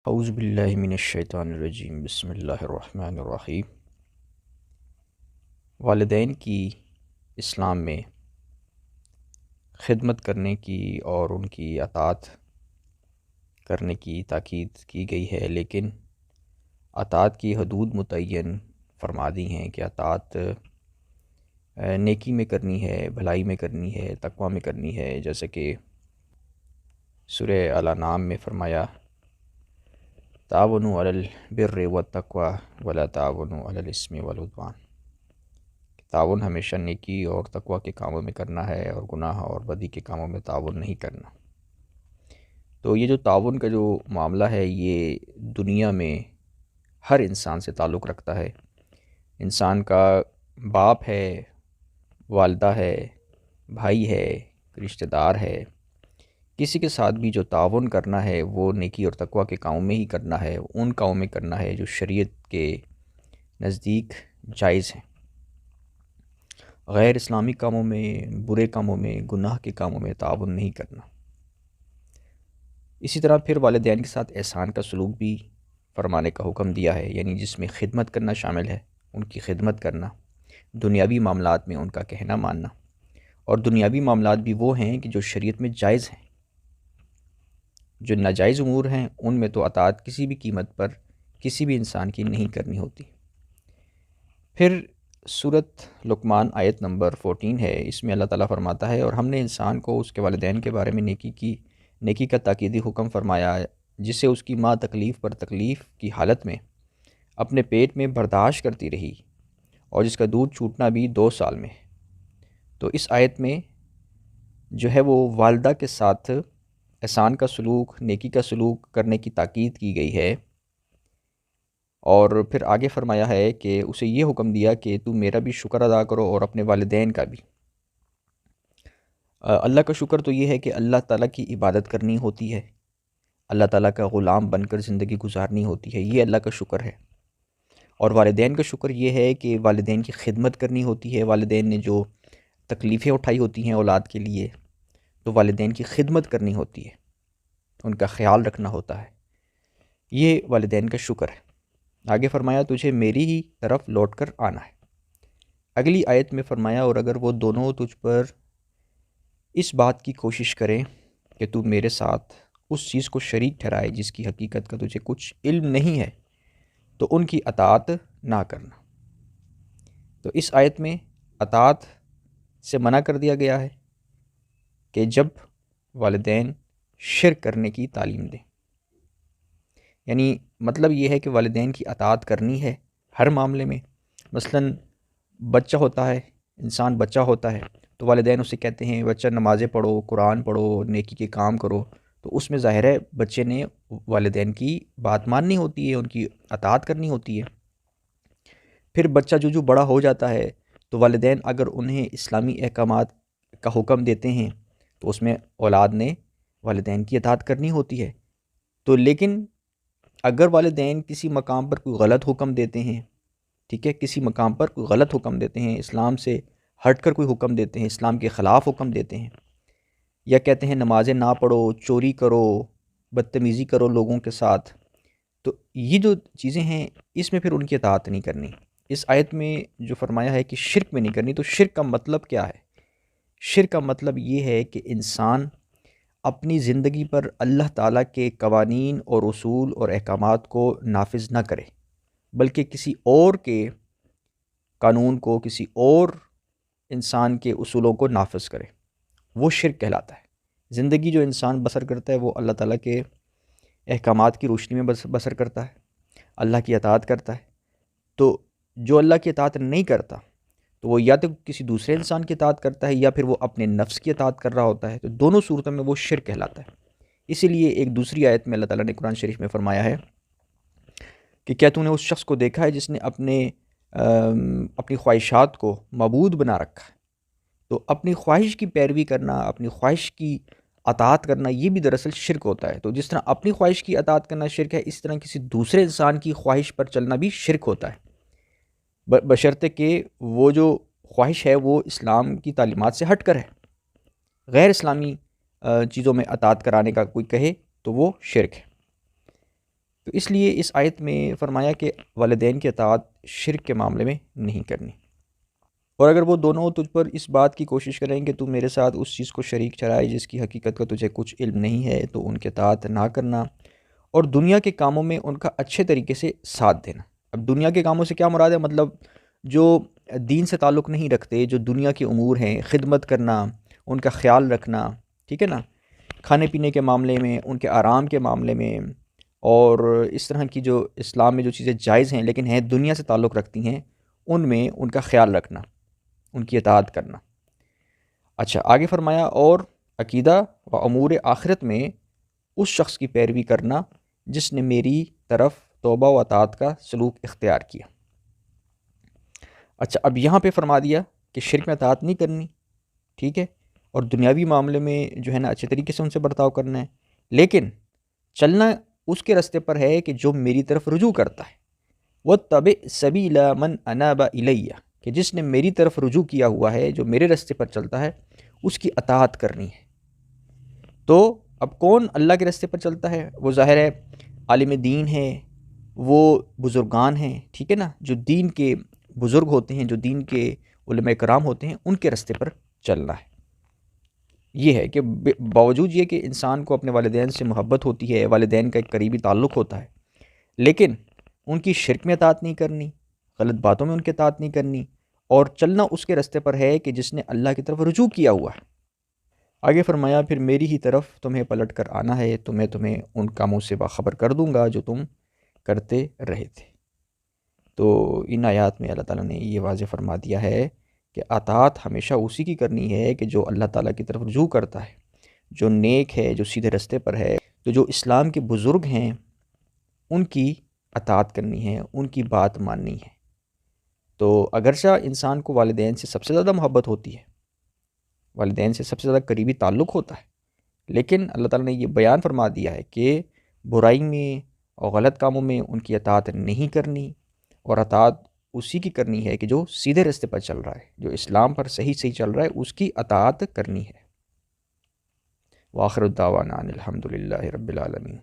اعوذ باللہ من الشیطان الرجیم بسم اللہ الرحمن الرحیم۔ والدین کی اسلام میں خدمت کرنے کی اور ان کی اطاعت کرنے کی تاکید کی گئی ہے، لیکن اطاعت کی حدود متعین فرما دی ہیں کہ اطاعت نیکی میں کرنی ہے، بھلائی میں کرنی ہے، تقوی میں کرنی ہے، جیسے کہ سورہ الانعام میں فرمایا تعاونوا علی البر والتقوی ولا تعاونوا علی الاثم والعدوان۔ تعاون ہمیشہ نیکی اور تقوی کے کاموں میں کرنا ہے اور گناہ اور بدی کے کاموں میں تعاون نہیں کرنا۔ تو یہ جو تعاون کا جو معاملہ ہے یہ دنیا میں ہر انسان سے تعلق رکھتا ہے۔ انسان کا باپ ہے، والدہ ہے، بھائی ہے، رشتہ دار ہے، کسی کے ساتھ بھی جو تعاون کرنا ہے وہ نیکی اور تقوی کے کاموں میں ہی کرنا ہے، ان کاموں میں کرنا ہے جو شریعت کے نزدیک جائز ہیں۔ غیر اسلامی کاموں میں، برے کاموں میں، گناہ کے کاموں میں تعاون نہیں کرنا۔ اسی طرح پھر والدین کے ساتھ احسان کا سلوک بھی فرمانے کا حکم دیا ہے، یعنی جس میں خدمت کرنا شامل ہے، ان کی خدمت کرنا، دنیاوی معاملات میں ان کا کہنا ماننا، اور دنیاوی معاملات بھی وہ ہیں کہ جو شریعت میں جائز ہیں۔ جو ناجائز امور ہیں ان میں تو اطاعت کسی بھی قیمت پر کسی بھی انسان کی نہیں کرنی ہوتی۔ پھر سورۃ لقمان آیت نمبر 14 ہے، اس میں اللہ تعالیٰ فرماتا ہے اور ہم نے انسان کو اس کے والدین کے بارے میں نیکی کا تاکیدی حکم فرمایا، جسے اس کی ماں تکلیف پر تکلیف کی حالت میں اپنے پیٹ میں برداشت کرتی رہی اور جس کا دودھ چھوٹنا بھی 2 سال میں ہے۔ تو اس آیت میں جو ہے وہ والدہ کے ساتھ احسان کا سلوک، نیکی کا سلوک کرنے کی تاکید کی گئی ہے، اور پھر آگے فرمایا ہے کہ اسے یہ حکم دیا کہ تو میرا بھی شکر ادا کرو اور اپنے والدین کا بھی۔ اللہ کا شکر تو یہ ہے کہ اللہ تعالیٰ کی عبادت کرنی ہوتی ہے، اللہ تعالیٰ کا غلام بن کر زندگی گزارنی ہوتی ہے، یہ اللہ کا شکر ہے۔ اور والدین کا شکر یہ ہے کہ والدین کی خدمت کرنی ہوتی ہے، والدین نے جو تکلیفیں اٹھائی ہوتی ہیں اولاد کے لیے تو والدین کی خدمت کرنی ہوتی ہے، ان کا خیال رکھنا ہوتا ہے، یہ والدین کا شکر ہے۔ آگے فرمایا تجھے میری ہی طرف لوٹ کر آنا ہے۔ اگلی آیت میں فرمایا اور اگر وہ دونوں تجھ پر اس بات کی کوشش کریں کہ تو میرے ساتھ اس چیز کو شریک ٹھہرائے جس کی حقیقت کا تجھے کچھ علم نہیں ہے تو ان کی اطاعت نہ کرنا۔ تو اس آیت میں اطاعت سے منع کر دیا گیا ہے کہ جب والدین شرک کرنے کی تعلیم دیں، یعنی مطلب یہ ہے کہ والدین کی اطاعت کرنی ہے ہر معاملے میں۔ مثلاً بچہ ہوتا ہے، انسان بچہ ہوتا ہے تو والدین اسے کہتے ہیں بچہ نمازیں پڑھو، قرآن پڑھو، نیکی کے کام کرو، تو اس میں ظاہر ہے بچے نے والدین کی بات ماننی ہوتی ہے، ان کی اطاعت کرنی ہوتی ہے۔ پھر بچہ جو بڑا ہو جاتا ہے تو والدین اگر انہیں اسلامی احکامات کا حکم دیتے ہیں تو اس میں اولاد نے والدین کی اطاعت کرنی ہوتی ہے۔ تو لیکن اگر والدین کسی مقام پر کوئی غلط حکم دیتے ہیں، ٹھیک ہے، کسی مقام پر کوئی غلط حکم دیتے ہیں، اسلام سے ہٹ کر کوئی حکم دیتے ہیں، اسلام کے خلاف حکم دیتے ہیں، یا کہتے ہیں نمازیں نہ پڑھو، چوری کرو، بدتمیزی کرو لوگوں کے ساتھ، تو یہ جو چیزیں ہیں اس میں پھر ان کی اطاعت نہیں کرنی۔ اس آیت میں جو فرمایا ہے کہ شرک میں نہیں کرنی، تو شرک کا مطلب کیا ہے؟ شرک کا مطلب یہ ہے کہ انسان اپنی زندگی پر اللہ تعالیٰ کے قوانین اور اصول اور احکامات کو نافذ نہ کرے، بلکہ کسی اور کے قانون کو، کسی اور انسان کے اصولوں کو نافذ کرے، وہ شرک کہلاتا ہے۔ زندگی جو انسان بسر کرتا ہے وہ اللہ تعالیٰ کے احکامات کی روشنی میں بسر کرتا ہے، اللہ کی اطاعت کرتا ہے۔ تو جو اللہ کی اطاعت نہیں کرتا تو وہ یا تو کسی دوسرے انسان کی اطاعت کرتا ہے یا پھر وہ اپنے نفس کی اطاعت کر رہا ہوتا ہے، تو دونوں صورتوں میں وہ شرک کہلاتا ہے۔ اسی لیے ایک دوسری آیت میں اللہ تعالیٰ نے قرآن شریف میں فرمایا ہے کہ کیا تو نے اس شخص کو دیکھا ہے جس نے اپنی خواہشات کو معبود بنا رکھا ہے؟ تو اپنی خواہش کی پیروی کرنا، اپنی خواہش کی اطاعت کرنا، یہ بھی دراصل شرک ہوتا ہے۔ تو جس طرح اپنی خواہش کی اطاعت کرنا شرک ہے، اس طرح کسی دوسرے انسان کی خواہش پر چلنا بھی شرک ہوتا ہے، بشرطے کہ وہ جو خواہش ہے وہ اسلام کی تعلیمات سے ہٹ کر ہے۔ غیر اسلامی چیزوں میں اطاعت کرانے کا کوئی کہے تو وہ شرک ہے۔ تو اس لیے اس آیت میں فرمایا کہ والدین کی اطاعت شرک کے معاملے میں نہیں کرنی، اور اگر وہ دونوں تجھ پر اس بات کی کوشش کریں کہ تو میرے ساتھ اس چیز کو شریک ٹھہرائے جس کی حقیقت کا تجھے کچھ علم نہیں ہے، تو ان کے اطاعت نہ کرنا، اور دنیا کے کاموں میں ان کا اچھے طریقے سے ساتھ دینا۔ اب دنیا کے کاموں سے کیا مراد ہے؟ مطلب جو دین سے تعلق نہیں رکھتے، جو دنیا کے امور ہیں، خدمت کرنا، ان کا خیال رکھنا، ٹھیک ہے نا، کھانے پینے کے معاملے میں، ان کے آرام کے معاملے میں، اور اس طرح کی جو اسلام میں جو چیزیں جائز ہیں لیکن ہیں دنیا سے تعلق رکھتی ہیں، ان میں ان کا خیال رکھنا، ان کی اطاعت کرنا۔ اچھا آگے فرمایا اور عقیدہ و امور آخرت میں اس شخص کی پیروی کرنا جس نے میری طرف توبہ و اطاعت کا سلوک اختیار کیا۔ اچھا اب یہاں پہ فرما دیا کہ شرک میں اطاعت نہیں کرنی، ٹھیک ہے، اور دنیاوی معاملے میں جو ہے نا اچھے طریقے سے ان سے برتاؤ کرنا ہے، لیکن چلنا اس کے راستے پر ہے کہ جو میری طرف رجوع کرتا ہے، وَاتَّبِعْ سَبِيلَ مَنْ أَنَابَ إِلَيَّ، کہ جس نے میری طرف رجوع کیا ہوا ہے، جو میرے راستے پر چلتا ہے، اس کی اطاعت کرنی ہے۔ تو اب کون اللہ کے راستے پر چلتا ہے؟ وہ ظاہر ہے عالم دین ہے، وہ بزرگان ہیں، ٹھیک ہے نا، جو دین کے بزرگ ہوتے ہیں، جو دین کے علماء کرام ہوتے ہیں، ان کے راستے پر چلنا ہے۔ یہ ہے کہ باوجود یہ کہ انسان کو اپنے والدین سے محبت ہوتی ہے، والدین کا ایک قریبی تعلق ہوتا ہے، لیکن ان کی شرک میں اطاعت نہیں کرنی، غلط باتوں میں ان کی اطاعت نہیں کرنی، اور چلنا اس کے راستے پر ہے کہ جس نے اللہ کی طرف رجوع کیا ہوا ہے۔ آگے فرمایا پھر میری ہی طرف تمہیں پلٹ کر آنا ہے تو میں تمہیں ان کاموں سے باخبر کر دوں گا جو تم کرتے رہے تھے۔ تو ان آیات میں اللہ تعالیٰ نے یہ واضح فرما دیا ہے کہ اطاعت ہمیشہ اسی کی کرنی ہے کہ جو اللہ تعالیٰ کی طرف رجوع کرتا ہے، جو نیک ہے، جو سیدھے راستے پر ہے، تو جو اسلام کے بزرگ ہیں ان کی اطاعت کرنی ہے، ان کی بات ماننی ہے۔ تو اگرچہ انسان کو والدین سے سب سے زیادہ محبت ہوتی ہے، والدین سے سب سے زیادہ قریبی تعلق ہوتا ہے، لیکن اللہ تعالیٰ نے یہ بیان فرما دیا ہے کہ برائی میں اور غلط کاموں میں ان کی اطاعت نہیں کرنی، اور اطاعت اسی کی کرنی ہے کہ جو سیدھے راستے پر چل رہا ہے، جو اسلام پر صحیح چل رہا ہے، اس کی اطاعت کرنی ہے۔ وآخر الدعوانا ان الحمد للہ رب العالمین۔